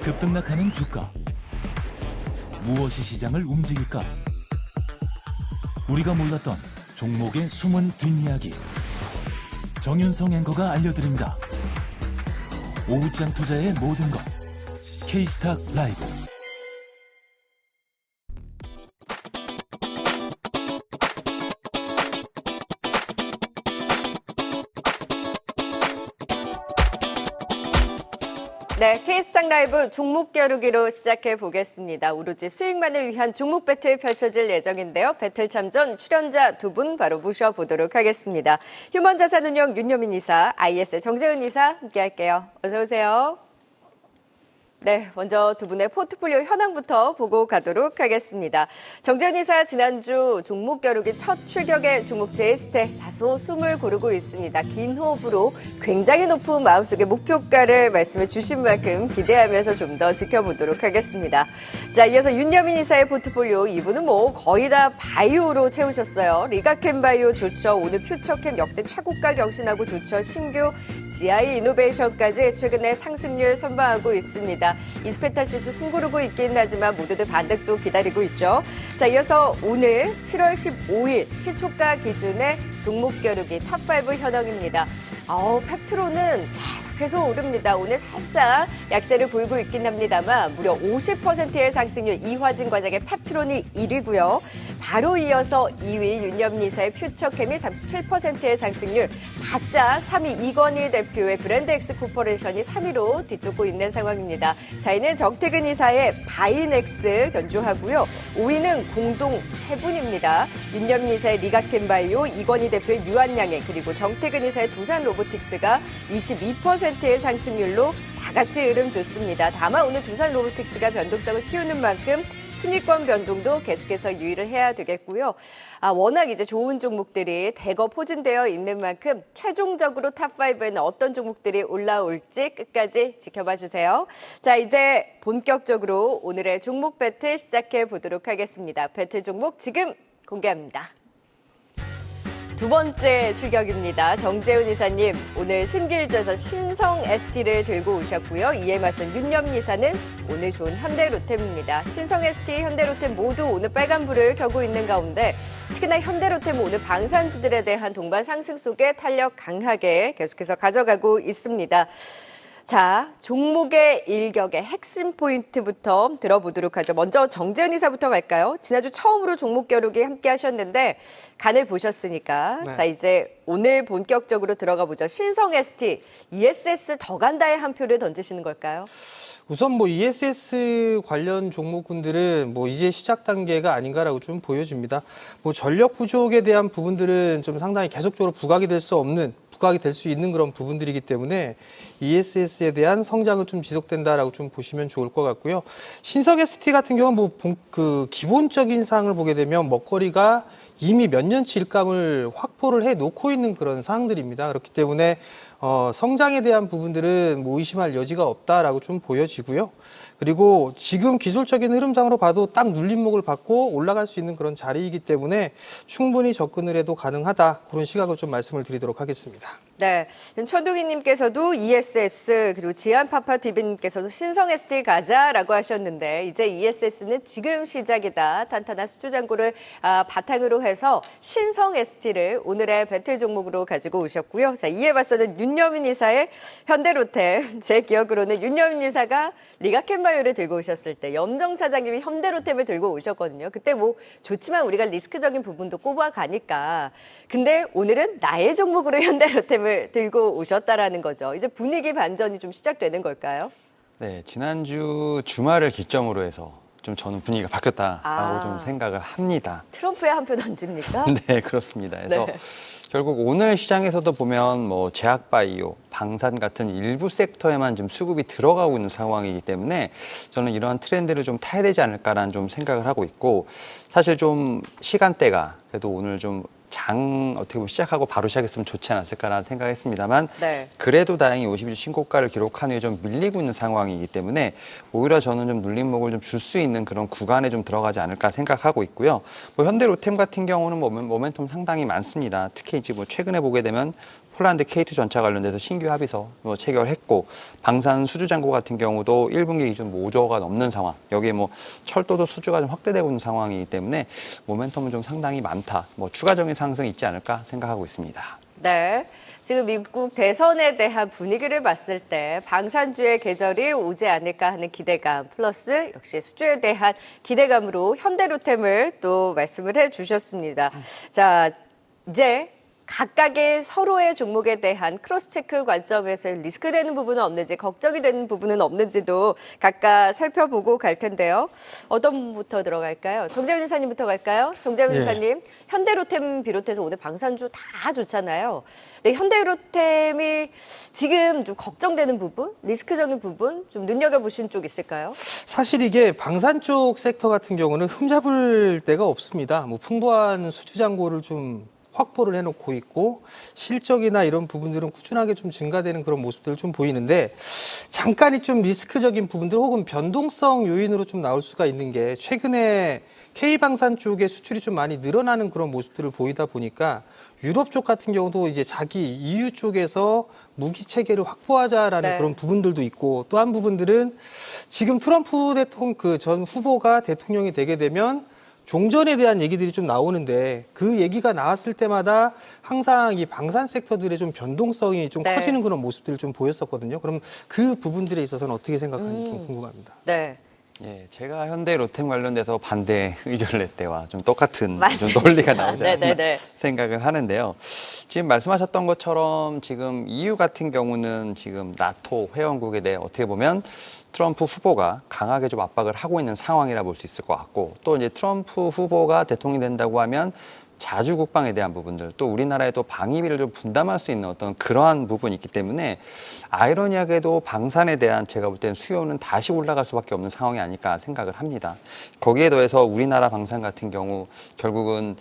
급등락하는 주가. 무엇이 시장을 움직일까? 우리가 몰랐던 종목의 숨은 뒷이야기. 정윤성 앵커가 알려드립니다. 오후장 투자의 모든 것. K스탁 라이브. 네, K스탁 라이브 종목 겨루기로 시작해 보겠습니다. 오로지 수익만을 위한 종목 배틀 펼쳐질 예정인데요. 배틀 참전 출연자 두 분 바로 모셔보도록 하겠습니다. 휴먼자산운용 윤여민 이사, IS 정재은 이사 함께할게요. 어서 오세요. 네, 먼저 두 분의 포트폴리오 현황부터 보고 가도록 하겠습니다. 정재은 이사 지난주 종목 겨루기 첫 출격의 종목 제스테 다소 숨을 고르고 있습니다. 긴 호흡으로 굉장히 높은 마음속의 목표가를 말씀해 주신 만큼 기대하면서 좀 더 지켜보도록 하겠습니다. 자, 이어서 윤여민 이사의 포트폴리오 이분은 거의 다 바이오로 채우셨어요. 리가캠 바이오 좋죠. 오늘 퓨처캠 역대 최고가 경신하고 좋죠. 신규 GI 이노베이션까지 최근에 상승률 선방하고 있습니다. 이스페타시스 숨고르고 있긴 하지만 모두들 반등도 기다리고 있죠. 자, 이어서 오늘 7월 15일 시초가 기준의 종목 겨루기 탑5 현황입니다. 펩트론은 계속해서 오릅니다. 오늘 살짝 약세를 보이고 있긴 합니다만 무려 50%의 상승률 이화진 과장의 펩트론이 1위고요. 바로 이어서 2위 윤여민이사의 퓨처캠이 37%의 상승률, 바짝 3위 이건희 대표의 브랜드엑스 코퍼레이션이 3위로 뒤쫓고 있는 상황입니다. 4위는 정태근 이사의 바이넥스 견주하고요. 5위는 공동 3분입니다. 윤여민 이사의 리가캠 바이오, 이건희 대표의 유한양행, 그리고 정태근 이사의 두산 로보틱스가 22%의 상승률로 다 같이 흐름 좋습니다. 다만 오늘 두산 로보틱스가 변동성을 키우는 만큼 순위권 변동도 계속해서 유의를 해야 되겠고요. 워낙 이제 좋은 종목들이 대거 포진되어 있는 만큼 최종적으로 탑5에는 어떤 종목들이 올라올지 끝까지 지켜봐 주세요. 자, 이제 본격적으로 오늘의 종목 배틀 시작해 보도록 하겠습니다. 배틀 종목 지금 공개합니다. 두 번째 출격입니다. 정재훈 이사님, 오늘 신길저에서 신성 ST를 들고 오셨고요. 이에 맞선 윤여민 이사는 오늘 좋은 현대로템입니다. 신성 ST, 현대로템 모두 오늘 빨간불을 켜고 있는 가운데 특히나 현대로템은 오늘 방산주들에 대한 동반 상승 속에 탄력 강하게 계속해서 가져가고 있습니다. 자, 종목의 일격의 핵심 포인트부터 들어보도록 하죠. 먼저 정재훈 이사부터 갈까요? 지난주 처음으로 종목 겨루기 함께 하셨는데 간을 보셨으니까. 네. 자, 이제 오늘 본격적으로 들어가 보죠. 신성 ST, ESS 더 간다의 한 표를 던지시는 걸까요? 우선 ESS 관련 종목군들은 이제 시작 단계가 아닌가라고 좀 보여집니다. 전력 부족에 대한 부분들은 좀 상당히 계속적으로 부각이 될 수 있는 그런 부분들이기 때문에 ESS에 대한 성장은 좀 지속된다라고 좀 보시면 좋을 것 같고요. 신성 ST 같은 경우는 기본적인 사항을 보게 되면 먹거리가 이미 몇 년치 일감을 확보를 해 놓고 있는 그런 사항들입니다. 그렇기 때문에 성장에 대한 부분들은 의심할 여지가 없다라고 좀 보여지고요. 그리고 지금 기술적인 흐름상으로 봐도 딱 눌림목을 받고 올라갈 수 있는 그런 자리이기 때문에 충분히 접근을 해도 가능하다. 그런 시각을 좀 말씀을 드리도록 하겠습니다. 네, 천둥이님께서도 ESS 그리고 지안파파TV님께서도 신성 ST 가자라고 하셨는데 이제 ESS는 지금 시작이다. 탄탄한 수주잔고를 바탕으로 해서 신성 ST를 오늘의 배틀 종목으로 가지고 오셨고요. 자, 이에 맞서는 윤여민 이사의 현대로템. 제 기억으로는 윤여민 이사가 리가캠바이오를 들고 오셨을 때 염정 차장님이 현대로템을 들고 오셨거든요. 그때 좋지만 우리가 리스크적인 부분도 꼽아가니까. 근데 오늘은 나의 종목으로 현대로템을 들고 오셨다라는 거죠. 이제 분위기 반전이 좀 시작되는 걸까요? 네, 지난주 주말을 기점으로 해서 좀 저는 분위기가 바뀌었다라고 좀 생각을 합니다. 트럼프에 한 표 던집니까? 네, 그렇습니다. 그래서 네. 결국 오늘 시장에서도 보면 제약바이오, 방산 같은 일부 섹터에만 좀 수급이 들어가고 있는 상황이기 때문에 저는 이러한 트렌드를 좀 타야 되지 않을까라는 좀 생각을 하고 있고, 사실 좀 시간대가 그래도 오늘 좀 어떻게 보면 시작하고 바로 시작했으면 좋지 않았을까라는 생각했습니다만 네. 그래도 다행히 50주 신고가를 기록한 후에 좀 밀리고 있는 상황이기 때문에 오히려 저는 좀 눌림목을 좀 줄 수 있는 그런 구간에 좀 들어가지 않을까 생각하고 있고요. 뭐 현대로템 같은 경우는 모멘텀 상당히 많습니다. 특히 이제 뭐 최근에 보게 되면 폴란드 K2 전차 관련돼서 신규 합의서 체결했고 방산 수주 잔고 같은 경우도 1분기 기준 5조가 넘는 상황. 여기에 뭐 철도도 수주가 좀 확대되고 있는 상황이기 때문에 모멘텀은 좀 상당히 많다. 뭐 추가적인 상승이 있지 않을까 생각하고 있습니다. 네. 지금 미국 대선에 대한 분위기를 봤을 때 방산주의 계절이 오지 않을까 하는 기대감 플러스 역시 수주에 대한 기대감으로 현대로템을 또 말씀을 해주셨습니다. 자, 이제 각각의 서로의 종목에 대한 크로스체크 관점에서 리스크되는 부분은 없는지 걱정이 되는 부분은 없는지도 각각 살펴보고 갈 텐데요. 어떤 분부터 들어갈까요? 정재훈 이사님부터 갈까요? 정재훈 이사님, 현대로템 비롯해서 오늘 방산주 다 좋잖아요. 네, 현대로템이 지금 좀 걱정되는 부분, 리스크적인 부분 좀 눈여겨보신 쪽 있을까요? 사실 이게 방산 쪽 섹터 같은 경우는 흠잡을 데가 없습니다. 뭐 풍부한 수주 잔고를 좀 확보를 해놓고 있고 실적이나 이런 부분들은 꾸준하게 좀 증가되는 그런 모습들을 좀 보이는데 잠깐이 좀 리스크적인 부분들 혹은 변동성 요인으로 좀 나올 수가 있는 게 최근에 K방산 쪽의 수출이 좀 많이 늘어나는 그런 모습들을 보이다 보니까 유럽 쪽 같은 경우도 이제 자기 EU 쪽에서 무기 체계를 확보하자라는 네. 그런 부분들도 있고 또 한 부분들은 지금 트럼프 대통령 그 전 후보가 대통령이 되게 되면 종전에 대한 얘기들이 좀 나오는데 그 얘기가 나왔을 때마다 항상 이 방산 섹터들의 좀 변동성이 좀 네. 커지는 그런 모습들을 좀 보였었거든요. 그럼 그 부분들에 있어서는 어떻게 생각하는지 좀 궁금합니다. 네. 예, 제가 현대로템 관련돼서 반대 의견을 낼 때와 좀 똑같은 좀 맞습니다. 논리가 나오지 않나 네네네. 생각을 하는데요. 지금 말씀하셨던 것처럼 지금 EU 같은 경우는 지금 나토 회원국에 대해 어떻게 보면 트럼프 후보가 강하게 좀 압박을 하고 있는 상황이라 볼 수 있을 것 같고 또 이제 트럼프 후보가 대통령이 된다고 하면 자주 국방에 대한 부분들 또 우리나라의 또 방위비를 좀 분담할 수 있는 어떤 그러한 부분이 있기 때문에 아이러니하게도 방산에 대한 제가 볼 때는 수요는 다시 올라갈 수밖에 없는 상황이 아닐까 생각을 합니다. 거기에 더해서 우리나라 방산 같은 경우 결국은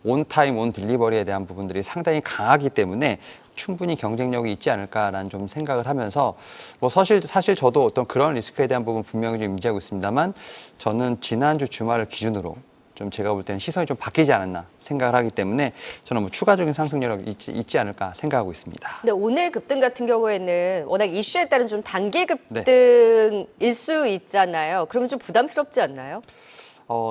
온타임, 온 딜리버리에 대한 부분들이 상당히 강하기 때문에 충분히 경쟁력이 있지 않을까라는 좀 생각을 하면서 뭐 사실 저도 어떤 그런 리스크에 대한 부분 분명히 좀 인지하고 있습니다만 저는 지난주 주말을 기준으로 좀 제가 볼 때는 시선이 좀 바뀌지 않았나 생각을 하기 때문에 저는 뭐 추가적인 상승력이 있지 않을까 생각하고 있습니다. 근데 오늘 급등 같은 경우에는 워낙 이슈에 따른 좀 단기 급등일 수 있잖아요. 그러면 좀 부담스럽지 않나요?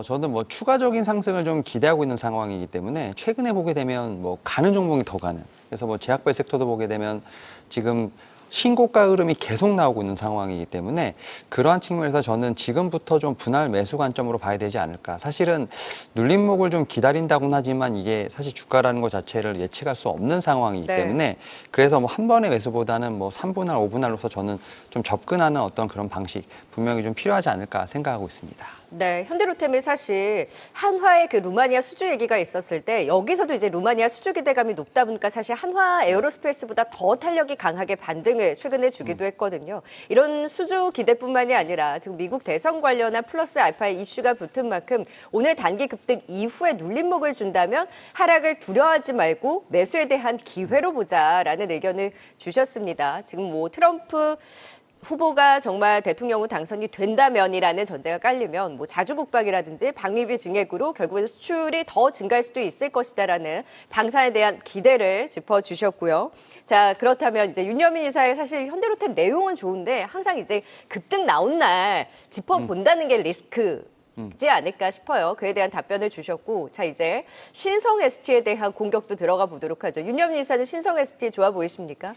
저는 뭐 추가적인 상승을 좀 기대하고 있는 상황이기 때문에 최근에 보게 되면 뭐 가는 종목이 더 가는. 그래서 뭐 제약바이오 섹터도 보게 되면 지금 신고가 흐름이 계속 나오고 있는 상황이기 때문에 그러한 측면에서 저는 지금부터 좀 분할 매수 관점으로 봐야 되지 않을까. 사실은 눌림목을 좀 기다린다고는 하지만 이게 사실 주가라는 것 자체를 예측할 수 없는 상황이기 네. 때문에 그래서 뭐 한 번의 매수보다는 뭐 3분할, 5분할로서 저는 좀 접근하는 어떤 그런 방식 분명히 좀 필요하지 않을까 생각하고 있습니다. 네, 현대로템이 사실 한화의 그 루마니아 수주 얘기가 있었을 때 여기서도 이제 루마니아 수주 기대감이 높다 보니까 사실 한화 에어로스페이스보다 더 탄력이 강하게 반등을 최근에 주기도 했거든요. 이런 수주 기대뿐만이 아니라 지금 미국 대선 관련한 플러스 알파 이슈가 붙은 만큼 오늘 단기 급등 이후에 눌림목을 준다면 하락을 두려워하지 말고 매수에 대한 기회로 보자라는 의견을 주셨습니다. 지금 뭐 트럼프 후보가 정말 대통령으로 당선이 된다면이라는 전제가 깔리면 뭐 자주국방이라든지 방위비 증액으로 결국엔 수출이 더 증가할 수도 있을 것이다라는 방산에 대한 기대를 짚어주셨고요. 자, 그렇다면 이제 윤여민 이사의 사실 현대로템 내용은 좋은데 항상 이제 급등 나온 날 짚어본다는 게 리스크지 않을까 싶어요. 그에 대한 답변을 주셨고, 자 이제 신성 ST에 대한 공격도 들어가 보도록 하죠. 윤여민 이사는 신성 ST 좋아 보이십니까?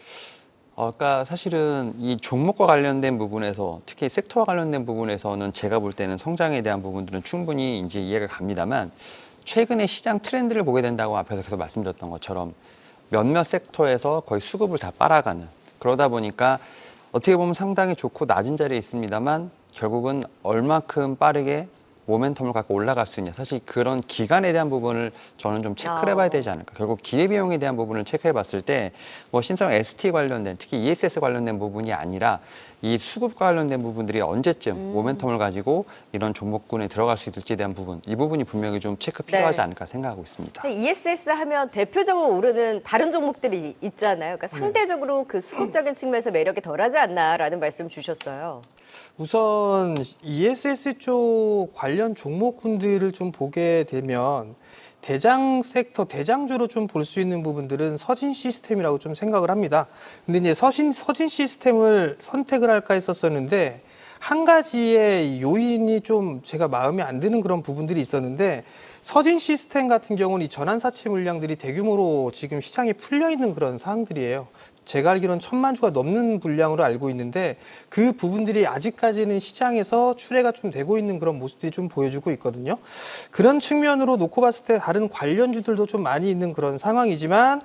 그러니까 사실은 이 종목과 관련된 부분에서 특히 섹터와 관련된 부분에서는 제가 볼 때는 성장에 대한 부분들은 충분히 이제 이해가 갑니다만 최근에 시장 트렌드를 보게 된다고 앞에서 계속 말씀드렸던 것처럼 몇몇 섹터에서 거의 수급을 다 빨아가는 그러다 보니까 어떻게 보면 상당히 좋고 낮은 자리에 있습니다만 결국은 얼마큼 빠르게 모멘텀을 갖고 올라갈 수 있냐. 사실 그런 기간에 대한 부분을 저는 좀 체크를 해봐야 되지 않을까. 결국 기회비용에 대한 부분을 체크해 봤을 때 뭐 신성 ST 관련된 특히 ESS 관련된 부분이 아니라 이 수급과 관련된 부분들이 언제쯤 모멘텀을 가지고 이런 종목군에 들어갈 수 있을지에 대한 부분, 이 부분이 분명히 좀 체크 필요하지 네. 않을까 생각하고 있습니다. ESS 하면 대표적으로 오르는 다른 종목들이 있잖아요. 그러니까 상대적으로 그 수급적인 측면에서 매력이 덜하지 않나라는 말씀 주셨어요. 우선 ESS 쪽 관련 종목군들을 좀 보게 되면 대장 섹터, 대장주로 좀 볼 수 있는 부분들은 서진 시스템이라고 좀 생각을 합니다. 근데 이제 서진 시스템을 선택을 할까 했었었는데 한 가지의 요인이 좀 제가 마음에 안 드는 그런 부분들이 있었는데 서진 시스템 같은 경우는 이 전환사채 물량들이 대규모로 지금 시장에 풀려 있는 그런 사항들이에요. 제가 알기로는 1,000만 주가 넘는 분량으로 알고 있는데 그 부분들이 아직까지는 시장에서 출회가 좀 되고 있는 그런 모습들이 좀 보여주고 있거든요. 그런 측면으로 놓고 봤을 때 다른 관련주들도 좀 많이 있는 그런 상황이지만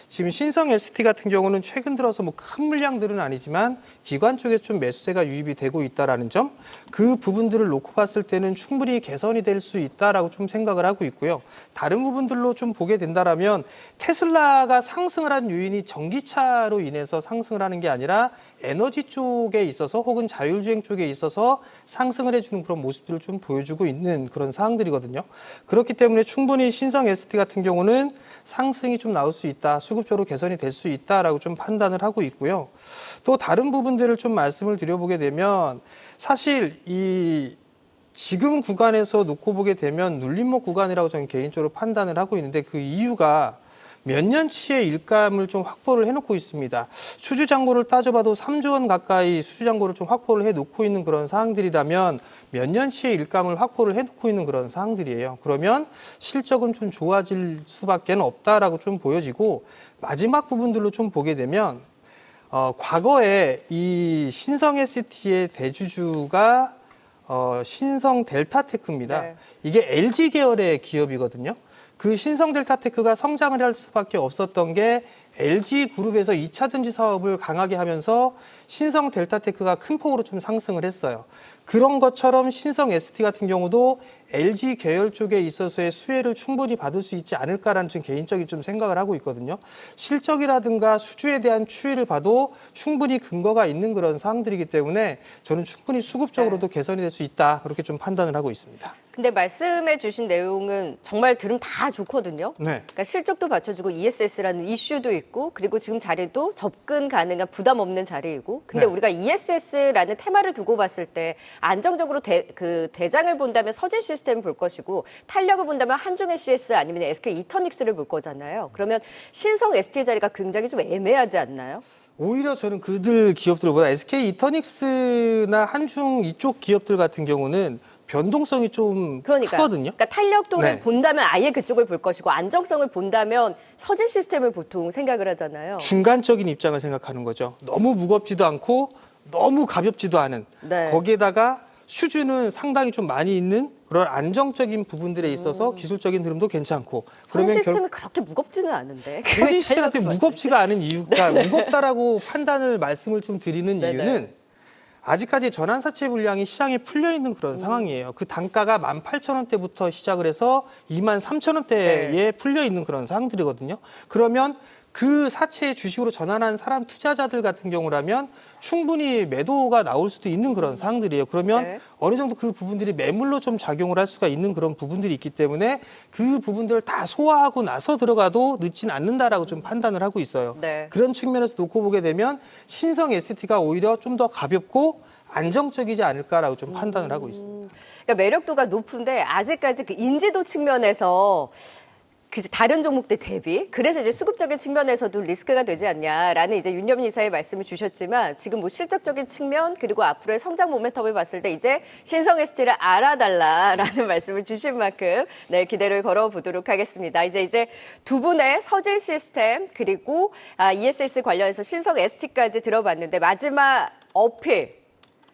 지금 신성 ST 같은 경우는 최근 들어서 뭐 큰 물량들은 아니지만 기관 쪽에 좀 매수세가 유입이 되고 있다라는 점, 그 부분들을 놓고 봤을 때는 충분히 개선이 될 수 있다라고 좀 생각을 하고 있고요. 다른 부분들로 좀 보게 된다라면 테슬라가 상승을 한 요인이 전기차로 인해서 상승을 하는 게 아니라 에너지 쪽에 있어서 혹은 자율주행 쪽에 있어서 상승을 해주는 그런 모습들을 좀 보여주고 있는 그런 사항들이거든요. 그렇기 때문에 충분히 신성 ST 같은 경우는 상승이 좀 나올 수 있다, 수급적으로 개선이 될 수 있다라고 좀 판단을 하고 있고요. 또 다른 부분들을 좀 말씀을 드려보게 되면 사실 이 지금 구간에서 놓고 보게 되면 눌림목 구간이라고 저는 개인적으로 판단을 하고 있는데 그 이유가 몇 년치의 일감을 좀 확보를 해놓고 있습니다. 수주잔고를 따져봐도 3조 원 가까이 수주잔고를 좀 확보를 해놓고 있는 그런 사항들이라면 몇 년치의 일감을 확보를 해놓고 있는 그런 사항들이에요. 그러면 실적은 좀 좋아질 수밖에 없다라고 좀 보여지고 마지막 부분들로 좀 보게 되면 과거에 이 신성 ST의 대주주가 신성 델타테크입니다. 네. 이게 LG 계열의 기업이거든요. 그 신성 델타테크가 성장을 할 수밖에 없었던 게 LG 그룹에서 2차 전지 사업을 강하게 하면서 신성 델타테크가 큰 폭으로 좀 상승을 했어요. 그런 것처럼 신성 ST 같은 경우도 LG 계열 쪽에 있어서의 수혜를 충분히 받을 수 있지 않을까라는 좀 개인적인 좀 생각을 하고 있거든요. 실적이라든가 수주에 대한 추이를 봐도 충분히 근거가 있는 그런 사항들이기 때문에 저는 충분히 수급적으로도 개선이 될 수 있다, 그렇게 좀 판단을 하고 있습니다. 근데 말씀해 주신 내용은 정말 들으면 다 좋거든요. 네. 그러니까 실적도 받쳐주고 ESS라는 이슈도 있고 그리고 지금 자리도 접근 가능한 부담 없는 자리이고 근데 네. 우리가 ESS라는 테마를 두고 봤을 때 안정적으로 대장을 본다면 서진 시스템을 볼 것이고 탄력을 본다면 한중의 CS 아니면 SK 이터닉스를 볼 거잖아요. 그러면 신성 ST 자리가 굉장히 좀 애매하지 않나요? 오히려 저는 그들 기업들보다 SK 이터닉스나 한중 이쪽 기업들 같은 경우는 변동성이 좀 크거든요. 그러니까 탄력도를 네. 본다면 아예 그쪽을 볼 것이고 안정성을 본다면 서진 시스템을 보통 생각을 하잖아요. 중간적인 입장을 생각하는 거죠. 너무 무겁지도 않고 너무 가볍지도 않은. 네. 거기에다가 수준은 상당히 좀 많이 있는 그런 안정적인 부분들에 있어서 기술적인 흐름도 괜찮고. 서진 시스템이 그렇게 무겁지는 않은데. 서진 시스템 같은 무겁지가 않은 이유가 무겁다라고 판단을 말씀을 좀 드리는 네네. 이유는 아직까지 전환사채 물량이 시장에 풀려 있는 그런 상황이에요. 그 단가가 18,000원대부터 시작을 해서 23,000원대에 네. 풀려 있는 그런 상황들이거든요. 그러면 그 사채 주식으로 전환한 사람 투자자들 같은 경우라면 충분히 매도가 나올 수도 있는 그런 상황들이에요. 그러면 네. 어느 정도 그 부분들이 매물로 좀 작용을 할 수가 있는 그런 부분들이 있기 때문에 그 부분들을 다 소화하고 나서 들어가도 늦지는 않는다라고 좀 판단을 하고 있어요. 네. 그런 측면에서 놓고 보게 되면 신성 ST가 오히려 좀 더 가볍고 안정적이지 않을까라고 좀 판단을 하고 있습니다. 그러니까 매력도가 높은데 아직까지 그 인지도 측면에서 그 다른 종목들 대비 그래서 이제 수급적인 측면에서도 리스크가 되지 않냐라는 이제 윤여민 이사의 말씀을 주셨지만 지금 뭐 실적적인 측면 그리고 앞으로의 성장 모멘텀을 봤을 때 이제 신성 ST를 알아달라라는 말씀을 주신 만큼 네 기대를 걸어보도록 하겠습니다. 이제 두 분의 서진 시스템 그리고 ESS 관련해서 신성 ST까지 들어봤는데 마지막 어필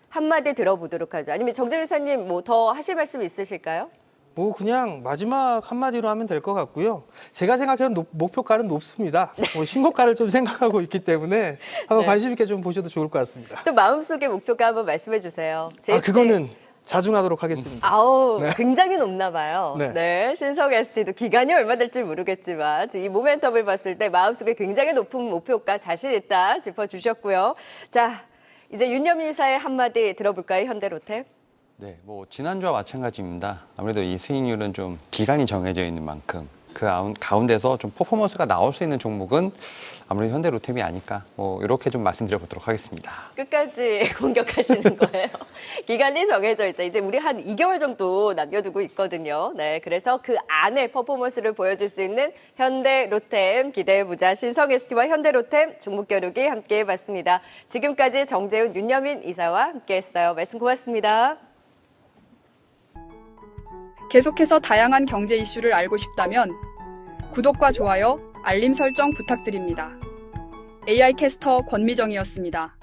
한마디 들어보도록 하죠. 아니면 정재윤 이사님 뭐 더 하실 말씀 있으실까요? 뭐 그냥 마지막 한마디로 하면 될 것 같고요. 제가 생각하는 목표가는 높습니다. 뭐 신고가를 좀 생각하고 있기 때문에 한번 네. 관심 있게 좀 보셔도 좋을 것 같습니다. 또 마음속의 목표가 한번 말씀해 주세요. 그거는 자중하도록 하겠습니다. 아우 굉장히 높나 봐요. 네. 네, 신성 ST도 기간이 얼마 될지 모르겠지만 이 모멘텀을 봤을 때 마음속에 굉장히 높은 목표가 자신 있다 짚어주셨고요. 자. 이제 윤여민 이사의 한마디 들어볼까요, 현대로템? 네, 뭐 지난주와 마찬가지입니다. 아무래도 이 수익률은 좀 기간이 정해져 있는 만큼 그 가운데서 좀 퍼포먼스가 나올 수 있는 종목은 아무래도 현대로템이 아닐까. 뭐 이렇게 좀 말씀드려보도록 하겠습니다. 끝까지 공격하시는 거예요. 기간이 정해져 있다. 이제 우리 한 2개월 정도 남겨두고 있거든요. 네, 그래서 그 안에 퍼포먼스를 보여줄 수 있는 현대로템 기대해보자. 신성ST와 현대로템 종목 겨루기 함께해봤습니다. 지금까지 정재훈, 윤여민 이사와 함께했어요. 말씀 고맙습니다. 계속해서 다양한 경제 이슈를 알고 싶다면 구독과 좋아요, 알림 설정 부탁드립니다. AI 캐스터 권미정이었습니다.